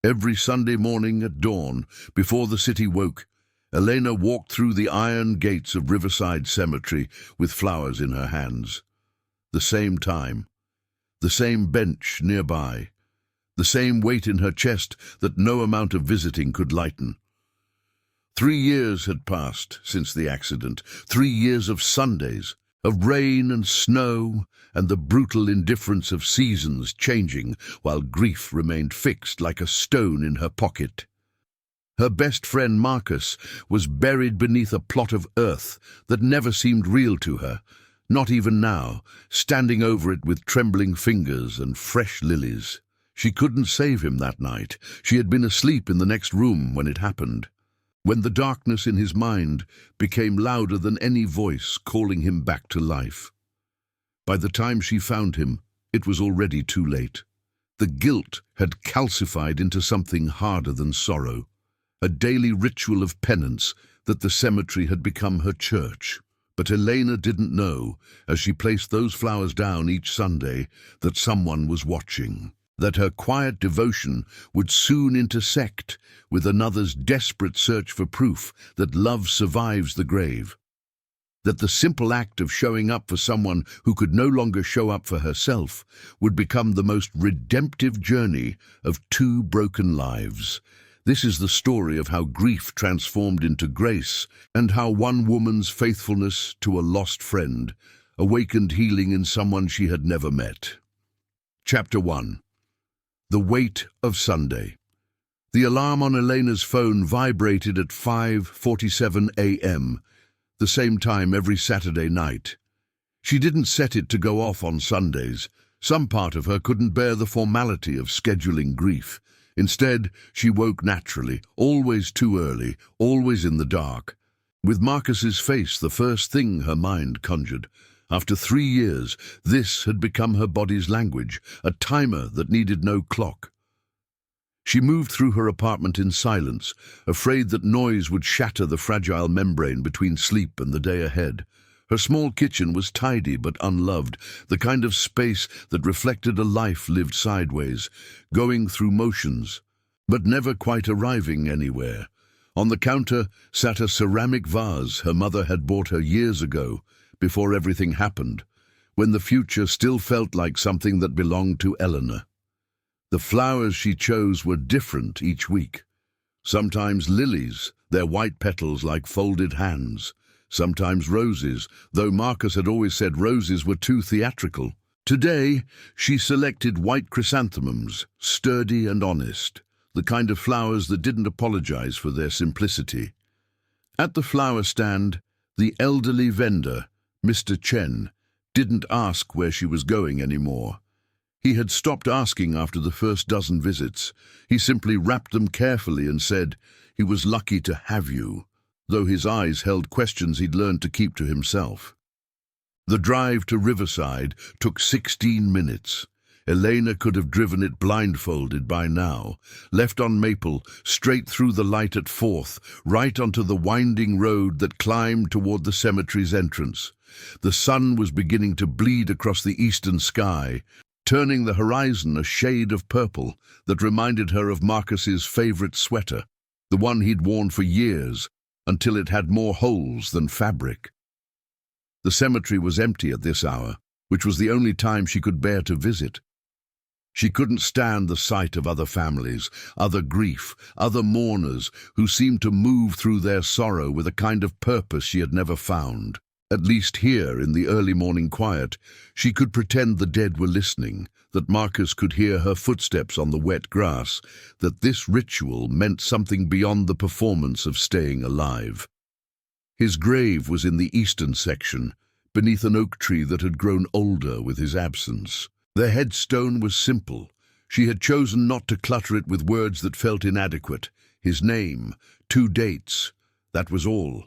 Every Sunday morning at dawn, before the city woke, Elena walked through the iron gates of Riverside Cemetery with flowers in her hands. The same time, the same bench nearby, the same weight in her chest that no amount of visiting could lighten. 3 years had passed since the accident, 3 years of Sundays, of rain and snow, and the brutal indifference of seasons changing while grief remained fixed like a stone in her pocket. Her best friend Marcus was buried beneath a plot of earth that never seemed real to her, not even now, standing over it with trembling fingers and fresh lilies. She couldn't save him that night. She had been asleep in the next room when it happened, when the darkness in his mind became louder than any voice calling him back to life. By the time she found him, it was already too late. The guilt had calcified into something harder than sorrow, a daily ritual of penance that the cemetery had become her church. But Elena didn't know, as she placed those flowers down each Sunday, that someone was watching, that her quiet devotion would soon intersect with another's desperate search for proof that love survives the grave, that the simple act of showing up for someone who could no longer show up for herself would become the most redemptive journey of 2 broken lives. This is the story of how grief transformed into grace, and how one woman's faithfulness to a lost friend awakened healing in someone she had never met. Chapter 1. The Weight of Sunday. The alarm on Elena's phone vibrated at 5:47 a.m., the same time every Saturday night. She didn't set it to go off on Sundays. Some part of her couldn't bear the formality of scheduling grief. Instead, she woke naturally, always too early, always in the dark, with Marcus's face the first thing her mind conjured. After 3 years, this had become her body's language, a timer that needed no clock. She moved through her apartment in silence, afraid that noise would shatter the fragile membrane between sleep and the day ahead. Her small kitchen was tidy but unloved, the kind of space that reflected a life lived sideways, going through motions, but never quite arriving anywhere. On the counter sat a ceramic vase her mother had bought her years ago, before everything happened, when the future still felt like something that belonged to Eleanor. The flowers she chose were different each week. Sometimes lilies, their white petals like folded hands. Sometimes roses, though Marcus had always said roses were too theatrical. Today, she selected white chrysanthemums, sturdy and honest, the kind of flowers that didn't apologize for their simplicity. At the flower stand, the elderly vendor, Mr. Chen, didn't ask where she was going anymore. He had stopped asking after the first dozen visits. He simply wrapped them carefully and said he was lucky to have you, though his eyes held questions he'd learned to keep to himself. The drive to Riverside took 16 minutes. Elena could have driven it blindfolded by now, left on Maple, straight through the light at 4th, right onto the winding road that climbed toward the cemetery's entrance. The sun was beginning to bleed across the eastern sky, turning the horizon a shade of purple that reminded her of Marcus's favorite sweater, the one he'd worn for years, until it had more holes than fabric. The cemetery was empty at this hour, which was the only time she could bear to visit. She couldn't stand the sight of other families, other grief, other mourners who seemed to move through their sorrow with a kind of purpose she had never found. At least here, in the early morning quiet, she could pretend the dead were listening, that Marcus could hear her footsteps on the wet grass, that this ritual meant something beyond the performance of staying alive. His grave was in the eastern section, beneath an oak tree that had grown older with his absence. The headstone was simple. She had chosen not to clutter it with words that felt inadequate. His name, 2 dates, that was all.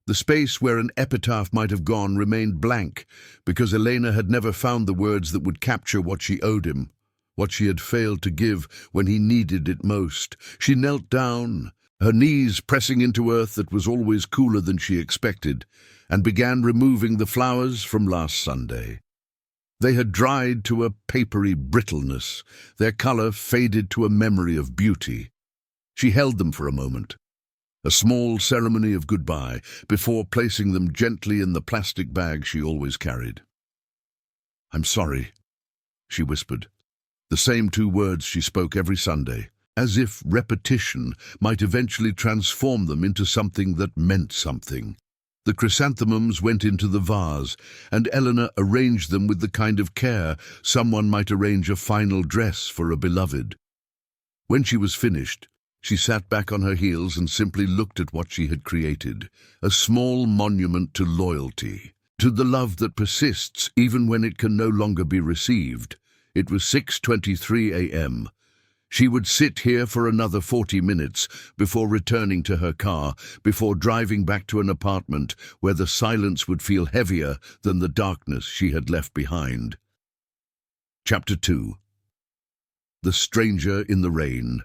The space where an epitaph might have gone remained blank, because Elena had never found the words that would capture what she owed him, what she had failed to give when he needed it most. She knelt down, her knees pressing into earth that was always cooler than she expected, and began removing the flowers from last Sunday. They had dried to a papery brittleness, their colour faded to a memory of beauty. She held them for a moment, a small ceremony of goodbye, before placing them gently in the plastic bag she always carried. "I'm sorry," she whispered, the same 2 words she spoke every Sunday, as if repetition might eventually transform them into something that meant something. The chrysanthemums went into the vase, and Eleanor arranged them with the kind of care someone might arrange a final dress for a beloved. When she was finished, she sat back on her heels and simply looked at what she had created, a small monument to loyalty, to the love that persists even when it can no longer be received. It was 6:23 a.m. She would sit here for another 40 minutes before returning to her car, before driving back to an apartment where the silence would feel heavier than the darkness she had left behind. Chapter 2. The Stranger in the Rain.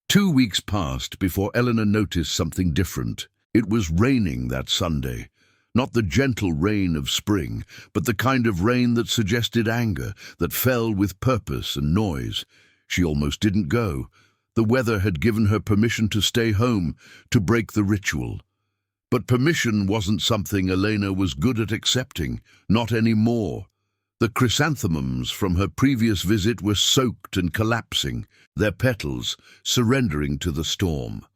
2 weeks passed before Eleanor noticed something different. It was raining that Sunday. Not the gentle rain of spring, but the kind of rain that suggested anger, that fell with purpose and noise. She almost didn't go. The weather had given her permission to stay home, to break the ritual. But permission wasn't something Elena was good at accepting, not anymore. The chrysanthemums from her previous visit were soaked and collapsing, their petals surrendering to the storm.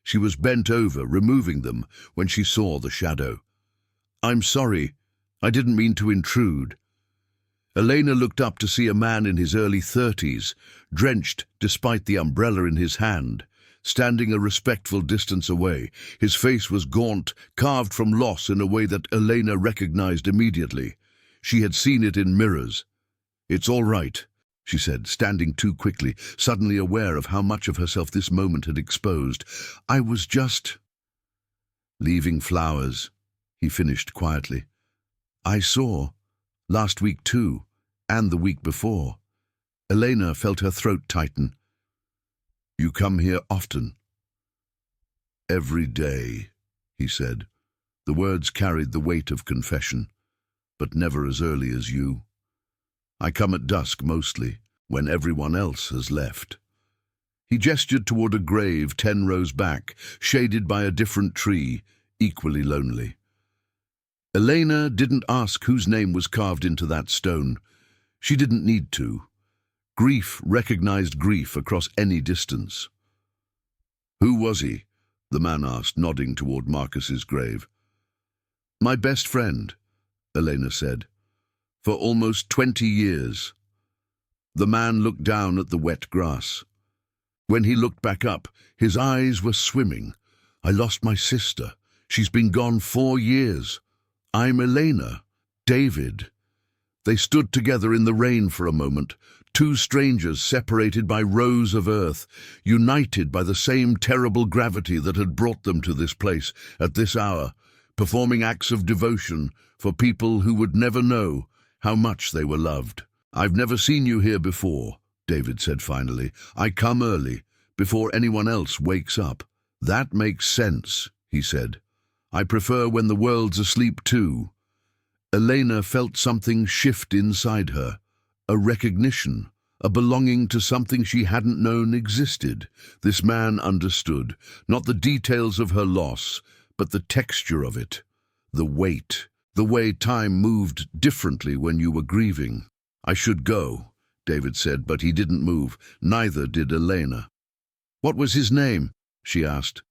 She was bent over, removing them, when she saw the shadow. "I'm sorry. I didn't mean to intrude." Elena looked up to see a man in his early 30s, drenched despite the umbrella in his hand, standing a respectful distance away. His face was gaunt, carved from loss in a way that Elena recognized immediately. She had seen it in mirrors. "It's all right," she said, standing too quickly, suddenly aware of how much of herself this moment had exposed. "I was just leaving flowers," he finished quietly. "I saw, last week too, and the week before." Elena felt her throat tighten. "You come here often?" "Every day," he said. The words carried the weight of confession. "But never as early as you. I come at dusk mostly, when everyone else has left." He gestured toward a grave 10 rows back, shaded by a different tree, equally lonely. Elena didn't ask whose name was carved into that stone. She didn't need to. Grief recognized grief across any distance. "Who was he?" the man asked, nodding toward Marcus's grave. "My best friend," Elena said. "For almost 20 years. The man looked down at the wet grass. When he looked back up, his eyes were swimming. "I lost my sister. She's been gone 4 years. I'm Elena. David." They stood together in the rain for a moment, 2 strangers separated by rows of earth, united by the same terrible gravity that had brought them to this place at this hour, performing acts of devotion for people who would never know how much they were loved. "I've never seen you here before," David said finally. "I come early, before anyone else wakes up." "That makes sense," he said. "I prefer when the world's asleep too." Elena felt something shift inside her, a recognition, a belonging to something she hadn't known existed. This man understood, not the details of her loss, but the texture of it, the weight, the way time moved differently when you were grieving. "I should go," David said, but he didn't move. Neither did Elena. "What was his name?" she asked.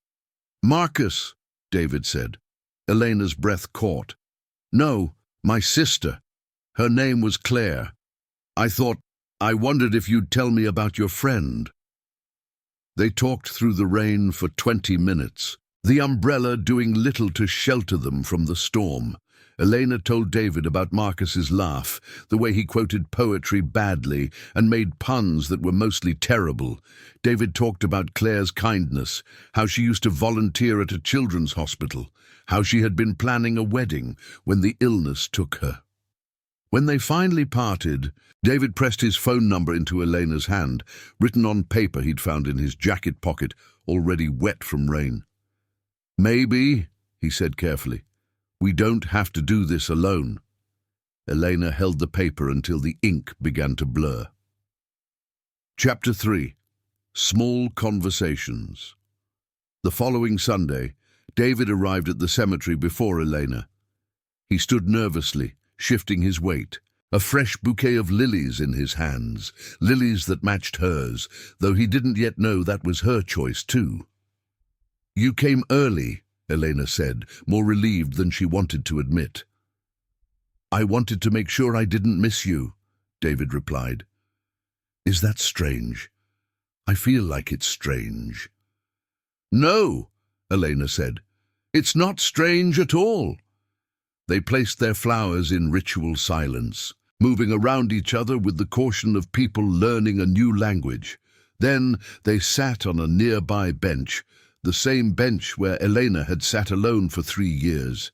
"Marcus," David said. Elena's breath caught. "No, my sister. Her name was Claire. I wondered if you'd tell me about your friend." They talked through the rain for 20 minutes, the umbrella doing little to shelter them from the storm. Elena told David about Marcus's laugh, the way he quoted poetry badly and made puns that were mostly terrible. David talked about Claire's kindness, how she used to volunteer at a children's hospital, how she had been planning a wedding when the illness took her. When they finally parted, David pressed his phone number into Elena's hand, written on paper he'd found in his jacket pocket, already wet from rain. "Maybe," he said carefully, "we don't have to do this alone." Elena held the paper until the ink began to blur. Chapter 3. Small Conversations. The following Sunday, David arrived at the cemetery before Elena. He stood nervously, shifting his weight, a fresh bouquet of lilies in his hands, lilies that matched hers, though he didn't yet know that was her choice too. "You came early," Elena said, more relieved than she wanted to admit. "I wanted to make sure I didn't miss you," David replied. "Is that strange? I feel like it's strange." "No," Elena said. "It's not strange at all." They placed their flowers in ritual silence, moving around each other with the caution of people learning a new language. Then they sat on a nearby bench, the same bench where Elena had sat alone for 3 years.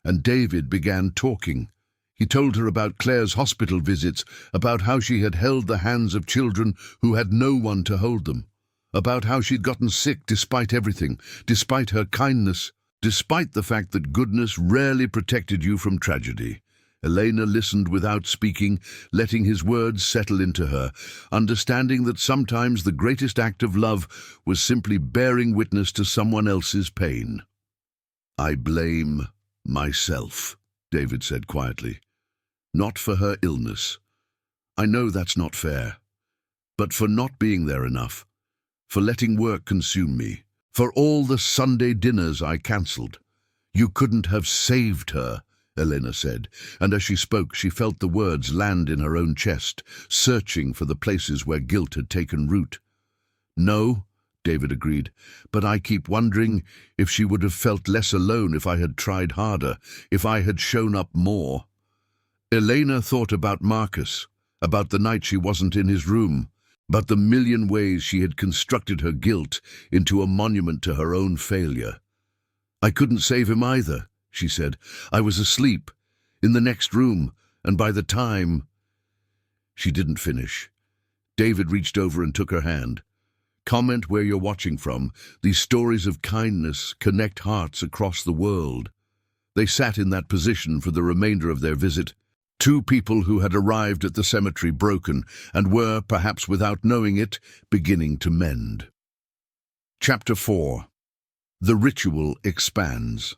And David began talking. He told her about Claire's hospital visits, about how she had held the hands of children who had no one to hold them, about how she'd gotten sick despite everything, despite her kindness, despite the fact that goodness rarely protected you from tragedy. Elena listened without speaking, letting his words settle into her, understanding that sometimes the greatest act of love was simply bearing witness to someone else's pain. "I blame myself," David said quietly. "Not for her illness. I know that's not fair. But for not being there enough, for letting work consume me, for all the Sunday dinners I cancelled. You couldn't have saved her," Elena said, and as she spoke she felt the words land in her own chest, searching for the places where guilt had taken root. "No," David agreed, "but I keep wondering if she would have felt less alone if I had tried harder, if I had shown up more." Elena thought about Marcus, about the night she wasn't in his room, about the million ways she had constructed her guilt into a monument to her own failure. "I couldn't save him either," she said. "I was asleep, in the next room, and by the time—" She didn't finish. David reached over and took her hand. "Comment where you're watching from. These stories of kindness connect hearts across the world." They sat in that position for the remainder of their visit. Two people who had arrived at the cemetery broken and were, perhaps without knowing it, beginning to mend. Chapter 4. The ritual expands.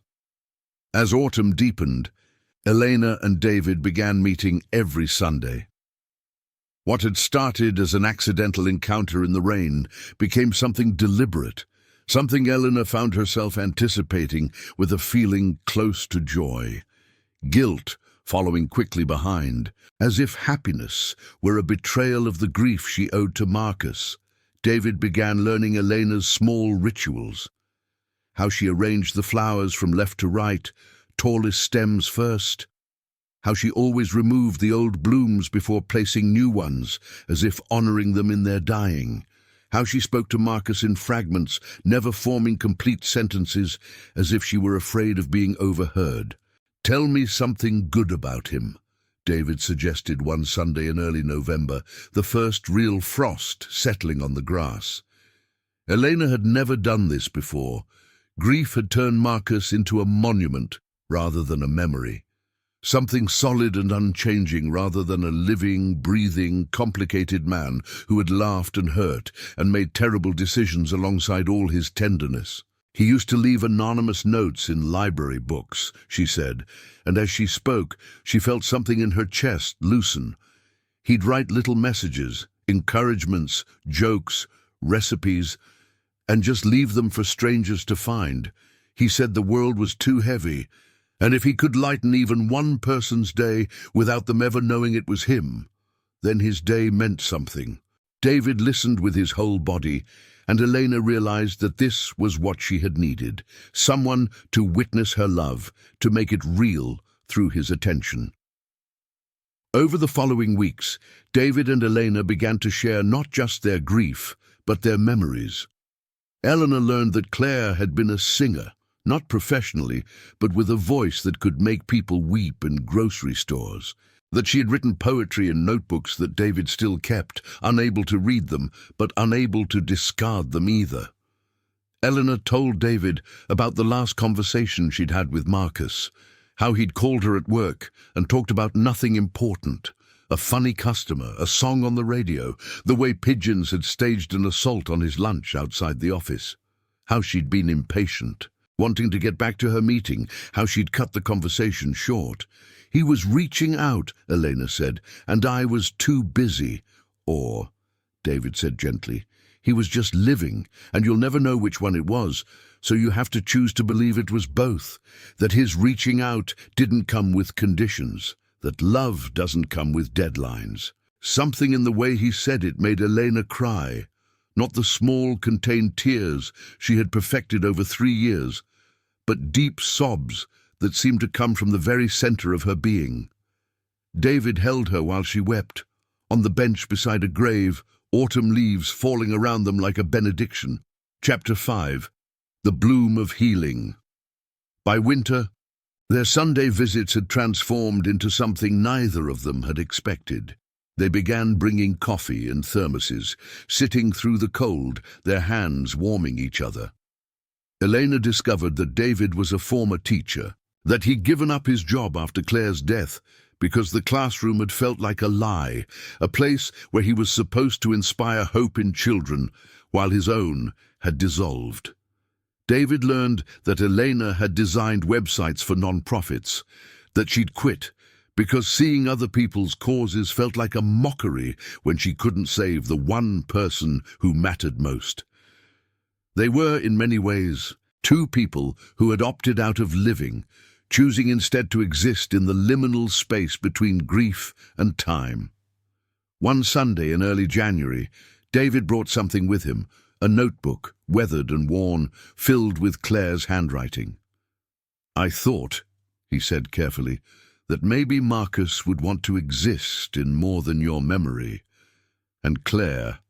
As autumn deepened, Elena and David began meeting every Sunday. What had started as an accidental encounter in the rain became something deliberate, something Elena found herself anticipating with a feeling close to joy. Guilt following quickly behind, as if happiness were a betrayal of the grief she owed to Marcus. David began learning Elena's small rituals. How she arranged the flowers from left to right, tallest stems first. How she always removed the old blooms before placing new ones, as if honoring them in their dying. How she spoke to Marcus in fragments, never forming complete sentences, as if she were afraid of being overheard. "Tell me something good about him," David suggested one Sunday in early November, the first real frost settling on the grass. Elena had never done this before. Grief had turned Marcus into a monument rather than a memory. Something solid and unchanging rather than a living, breathing, complicated man who had laughed and hurt and made terrible decisions alongside all his tenderness. "He used to leave anonymous notes in library books," she said, and as she spoke, she felt something in her chest loosen. He'd write little messages, encouragements, jokes, recipes, and just leave them for strangers to find. He said the world was too heavy, and if he could lighten even one person's day without them ever knowing it was him, then his day meant something. David listened with his whole body, and Elena realized that this was what she had needed, someone to witness her love, to make it real through his attention. Over the following weeks, David and Elena began to share not just their grief, but their memories. Elena learned that Claire had been a singer, not professionally, but with a voice that could make people weep in grocery stores. That she had written poetry in notebooks that David still kept, unable to read them, but unable to discard them either. Elena told David about the last conversation she'd had with Marcus, How he'd called her at work and talked about nothing important. A funny customer, a song on the radio, the way pigeons had staged an assault on his lunch outside the office. How she'd been impatient, wanting to get back to her meeting, how she'd cut the conversation short. He was reaching out, Elena said, and I was too busy. Or, David said gently, he was just living, and you'll never know which one it was, so you have to choose to believe it was both, that his reaching out didn't come with conditions, that love doesn't come with deadlines. Something in the way he said it made Elena cry, not the small, contained tears she had perfected over 3 years, but deep sobs that seemed to come from the very center of her being. David held her while she wept, on the bench beside a grave, autumn leaves falling around them like a benediction. Chapter 5. The Bloom of Healing. By winter, their Sunday visits had transformed into something neither of them had expected. They began bringing coffee in thermoses, sitting through the cold, their hands warming each other. Elena discovered that David was a former teacher, that he'd given up his job after Claire's death because the classroom had felt like a lie, a place where he was supposed to inspire hope in children, while his own had dissolved. David learned that Elena had designed websites for non-profits, that she'd quit because seeing other people's causes felt like a mockery when she couldn't save the one person who mattered most. They were, in many ways, two people who had opted out of living, choosing instead to exist in the liminal space between grief and time. One Sunday in early January, David brought something with him, a notebook, weathered and worn, filled with Claire's handwriting. "I thought," he said carefully, "that maybe Marcus would want to exist in more than your memory. And Claire,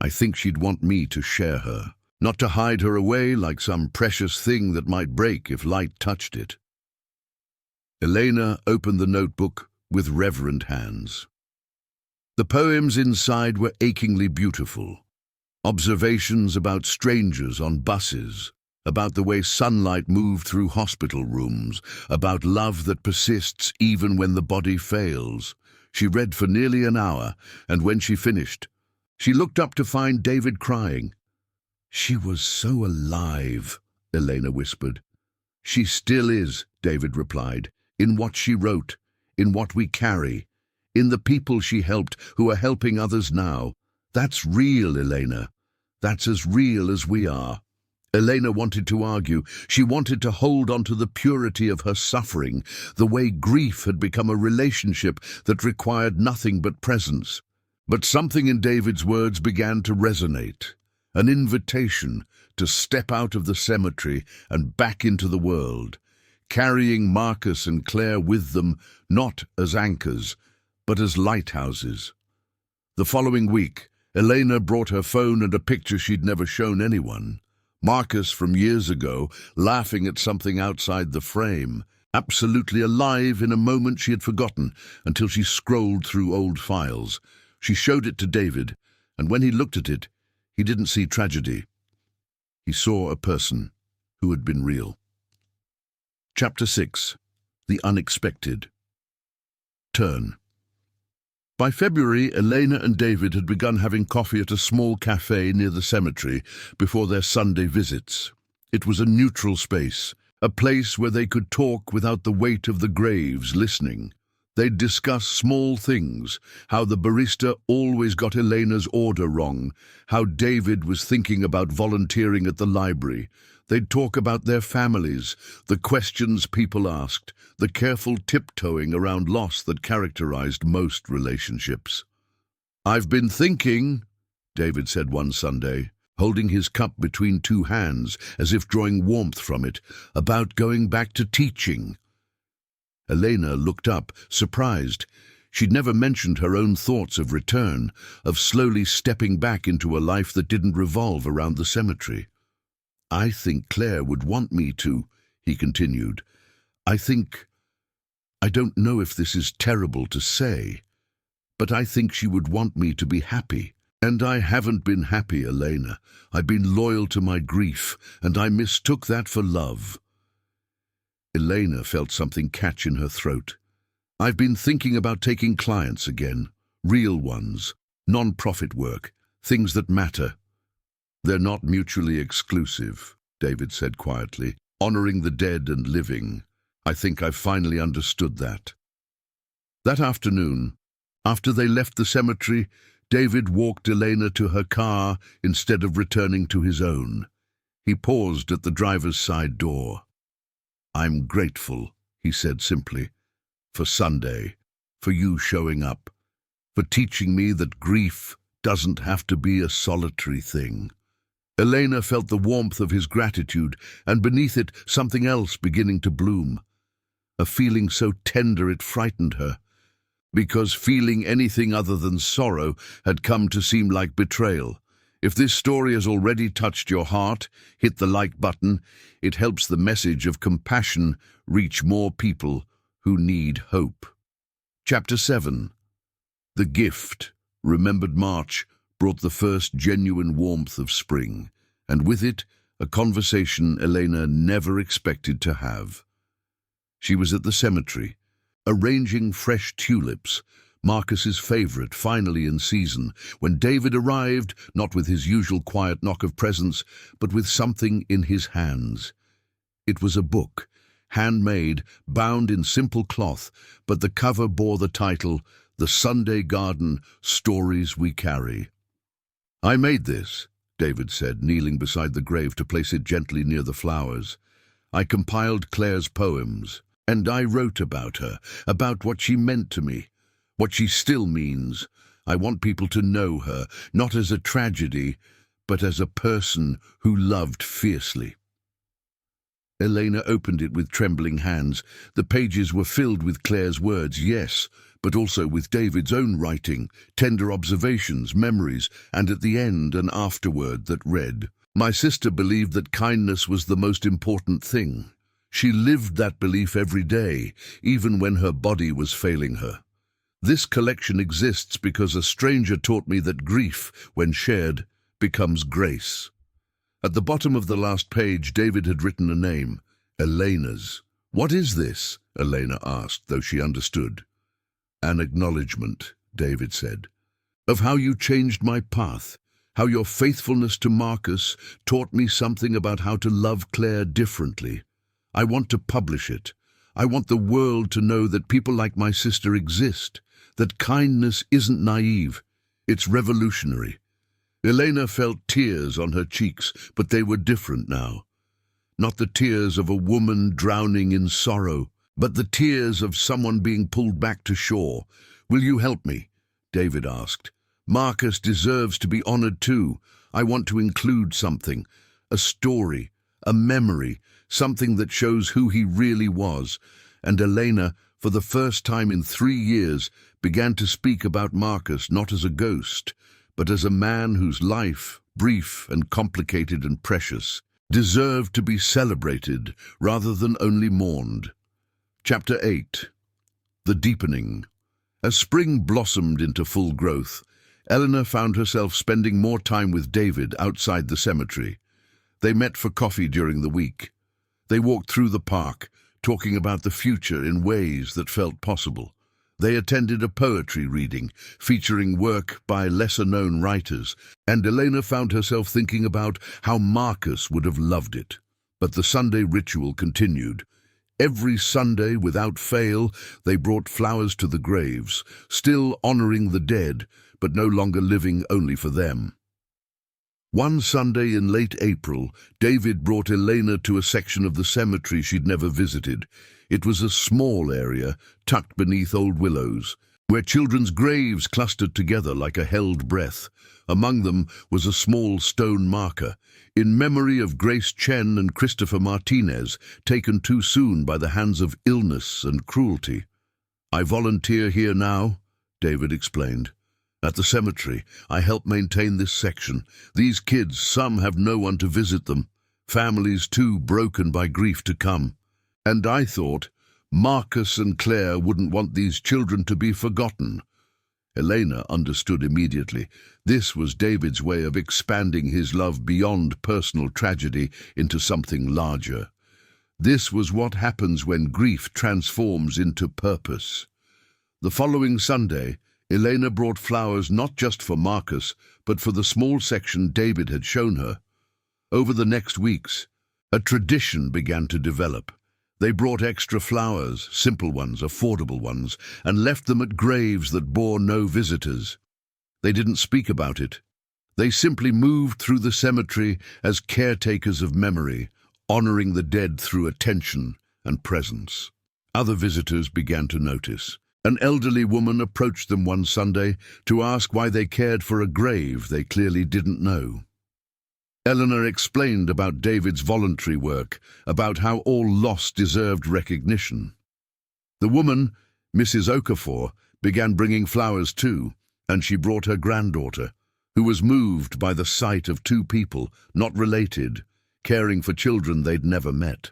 I think she'd want me to share her, not to hide her away like some precious thing that might break if light touched it." Elena opened the notebook with reverent hands. The poems inside were achingly beautiful. Observations about strangers on buses, about the way sunlight moved through hospital rooms, about love that persists even when the body fails. She read for nearly an hour, and when she finished, she looked up to find David crying. "She was so alive," Elena whispered. "She still is," David replied, "in what she wrote, in what we carry, in the people she helped who are helping others now. That's real, Elena. That's as real as we are." Elena wanted to argue. She wanted to hold on to the purity of her suffering, the way grief had become a relationship that required nothing but presence. But something in David's words began to resonate, an invitation to step out of the cemetery and back into the world, carrying Marcus and Claire with them, not as anchors, but as lighthouses. The following week, Elena brought her phone and a picture she'd never shown anyone. Marcus from years ago, laughing at something outside the frame, absolutely alive in a moment she had forgotten until she scrolled through old files. She showed it to David, and when he looked at it, he didn't see tragedy. He saw a person who had been real. Chapter 6. The Unexpected. Turn. By February, Elena and David had begun having coffee at a small cafe near the cemetery before their Sunday visits. It was a neutral space, a place where they could talk without the weight of the graves listening. They'd discuss small things, how the barista always got Elena's order wrong, how David was thinking about volunteering at the library. They'd talk about their families, the questions people asked, the careful tiptoeing around loss that characterized most relationships. "I've been thinking," David said one Sunday, holding his cup between two hands as if drawing warmth from it, "about going back to teaching." Elena looked up, surprised. She'd never mentioned her own thoughts of return, of slowly stepping back into a life that didn't revolve around the cemetery. "I think Claire would want me to," he continued. I don't know if this is terrible to say, but I think she would want me to be happy. And I haven't been happy, Elena. I've been loyal to my grief, and I mistook that for love." Elena felt something catch in her throat. "I've been thinking about taking clients again. Real ones. Non-profit work. Things that matter." "They're not mutually exclusive," David said quietly. "Honoring the dead and living. I think I've finally understood that." That afternoon, after they left the cemetery, David walked Elena to her car instead of returning to his own. He paused at the driver's side door. "I'm grateful," he said simply, "for Sunday, for you showing up, for teaching me that grief doesn't have to be a solitary thing." Elena felt the warmth of his gratitude, and beneath it something else beginning to bloom. A feeling so tender it frightened her, because feeling anything other than sorrow had come to seem like betrayal. If this story has already touched your heart, hit the like button. It helps the message of compassion reach more people who need hope. Chapter 7. The gift. Remembered March brought the first genuine warmth of spring, and with it, a conversation Elena never expected to have. She was at the cemetery, arranging fresh tulips, Marcus's favorite, finally in season, when David arrived, not with his usual quiet knock of presents, but with something in his hands. It was a book, handmade, bound in simple cloth, but the cover bore the title, "The Sunday Garden, Stories We Carry." "I made this," David said, kneeling beside the grave to place it gently near the flowers. "I compiled Claire's poems, and I wrote about her, about what she meant to me, what she still means. I want people to know her, not as a tragedy, but as a person who loved fiercely." Elena opened it with trembling hands. The pages were filled with Claire's words, yes, but also with David's own writing, tender observations, memories, and at the end an afterword that read, "My sister believed that kindness was the most important thing. She lived that belief every day, even when her body was failing her. This collection exists because a stranger taught me that grief, when shared, becomes grace." At the bottom of the last page, David had written a name, Elena's. "What is this?" Elena asked, though she understood. "An acknowledgement," David said, "of how you changed my path, how your faithfulness to Marcus taught me something about how to love Claire differently. I want to publish it. I want the world to know that people like my sister exist, that kindness isn't naive, it's revolutionary." Elena felt tears on her cheeks, but they were different now. Not the tears of a woman drowning in sorrow, but the tears of someone being pulled back to shore. "Will you help me?" David asked. "Marcus deserves to be honored too. I want to include something, a story, a memory, something that shows who he really was." And Elena, for the first time in 3 years, began to speak about Marcus not as a ghost, but as a man whose life, brief and complicated and precious, deserved to be celebrated rather than only mourned. Chapter 8. The Deepening. As spring blossomed into full growth, Eleanor found herself spending more time with David outside the cemetery. They met for coffee during the week. They walked through the park, talking about the future in ways that felt possible. They attended a poetry reading, featuring work by lesser-known writers, and Elena found herself thinking about how Marcus would have loved it. But the Sunday ritual continued. Every Sunday, without fail, they brought flowers to the graves, still honoring the dead, but no longer living only for them. One Sunday in late April, David brought Elena to a section of the cemetery she'd never visited. It was a small area, tucked beneath old willows, where children's graves clustered together like a held breath. Among them was a small stone marker, in memory of Grace Chen and Christopher Martinez, taken too soon by the hands of illness and cruelty. "I volunteer here now," David explained. "At the cemetery, I help maintain this section. These kids, some have no one to visit them, families too broken by grief to come. And I thought, Marcus and Claire wouldn't want these children to be forgotten." Elena understood immediately. This was David's way of expanding his love beyond personal tragedy into something larger. This was what happens when grief transforms into purpose. The following Sunday, Elena brought flowers not just for Marcus, but for the small section David had shown her. Over the next weeks, a tradition began to develop. They brought extra flowers, simple ones, affordable ones, and left them at graves that bore no visitors. They didn't speak about it. They simply moved through the cemetery as caretakers of memory, honoring the dead through attention and presence. Other visitors began to notice. An elderly woman approached them one Sunday to ask why they cared for a grave they clearly didn't know. Eleanor explained about David's voluntary work, about how all loss deserved recognition. The woman, Mrs. Okafor, began bringing flowers too, and she brought her granddaughter, who was moved by the sight of two people, not related, caring for children they'd never met.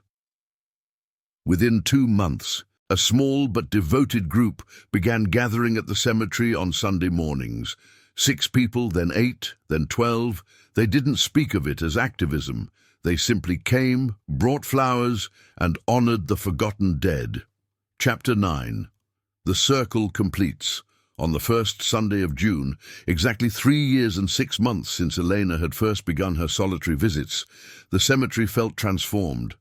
Within 2 months, a small but devoted group began gathering at the cemetery on Sunday mornings. 6 people, then 8, then 12. They didn't speak of it as activism. They simply came, brought flowers, and honored the forgotten dead. Chapter 9. The circle completes. On the first Sunday of June, exactly 3 years and 6 months since Elena had first begun her solitary visits, the cemetery felt transformed.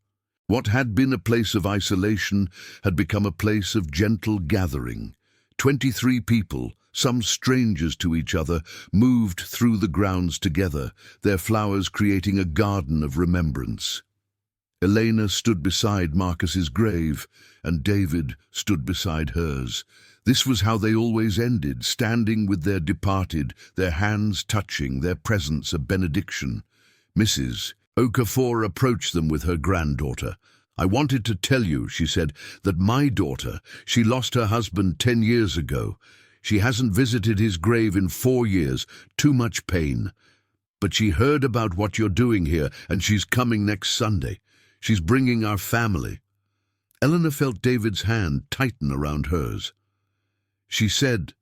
What had been a place of isolation had become a place of gentle gathering. 23 people, some strangers to each other, moved through the grounds together, their flowers creating a garden of remembrance. Elena stood beside Marcus's grave, and David stood beside hers. This was how they always ended, standing with their departed, their hands touching, their presence a benediction. Mrs. Okafor approached them with her granddaughter. "I wanted to tell you," she said, "that my daughter, she lost her husband 10 years ago. She hasn't visited his grave in 4 years, too much pain. But she heard about what you're doing here, and she's coming next Sunday. She's bringing our family." Eleanor felt David's hand tighten around hers. She said,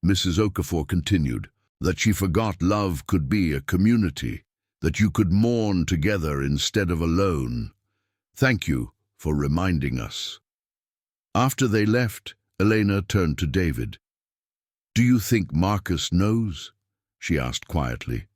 Mrs. Okafor continued, that she forgot love could be a community, that you could mourn together instead of alone. "Thank you for reminding us." After they left, Elena turned to David. "Do you think Marcus knows?" she asked quietly.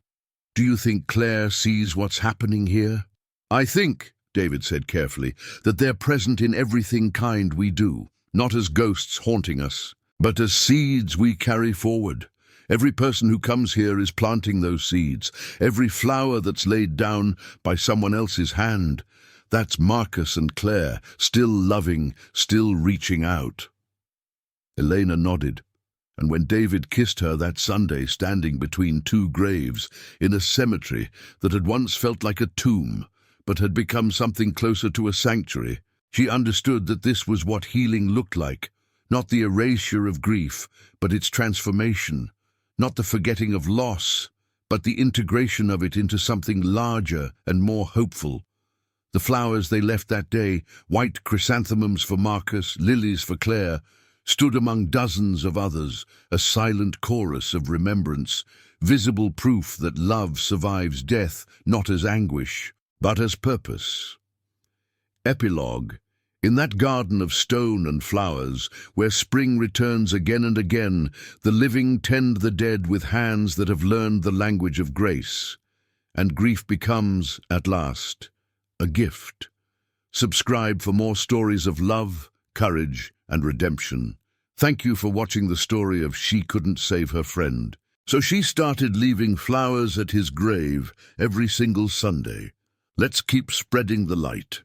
"Do you think Claire sees what's happening here?" "I think," David said carefully, "that they're present in everything kind we do, not as ghosts haunting us, but as seeds we carry forward. Every person who comes here is planting those seeds. Every flower that's laid down by someone else's hand, that's Marcus and Claire, still loving, still reaching out." Elena nodded, and when David kissed her that Sunday standing between 2 graves in a cemetery that had once felt like a tomb, but had become something closer to a sanctuary, she understood that this was what healing looked like. Not the erasure of grief, but its transformation. Not the forgetting of loss, but the integration of it into something larger and more hopeful. The flowers they left that day, white chrysanthemums for Marcus, lilies for Claire, stood among dozens of others, a silent chorus of remembrance, visible proof that love survives death not as anguish, but as purpose. Epilogue. In that garden of stone and flowers, where spring returns again and again, the living tend the dead with hands that have learned the language of grace, and grief becomes, at last, a gift. Subscribe for more stories of love, courage, and redemption. Thank you for watching the story of She Couldn't Save Her Friend. So she started leaving flowers at his grave every single Sunday. Let's keep spreading the light.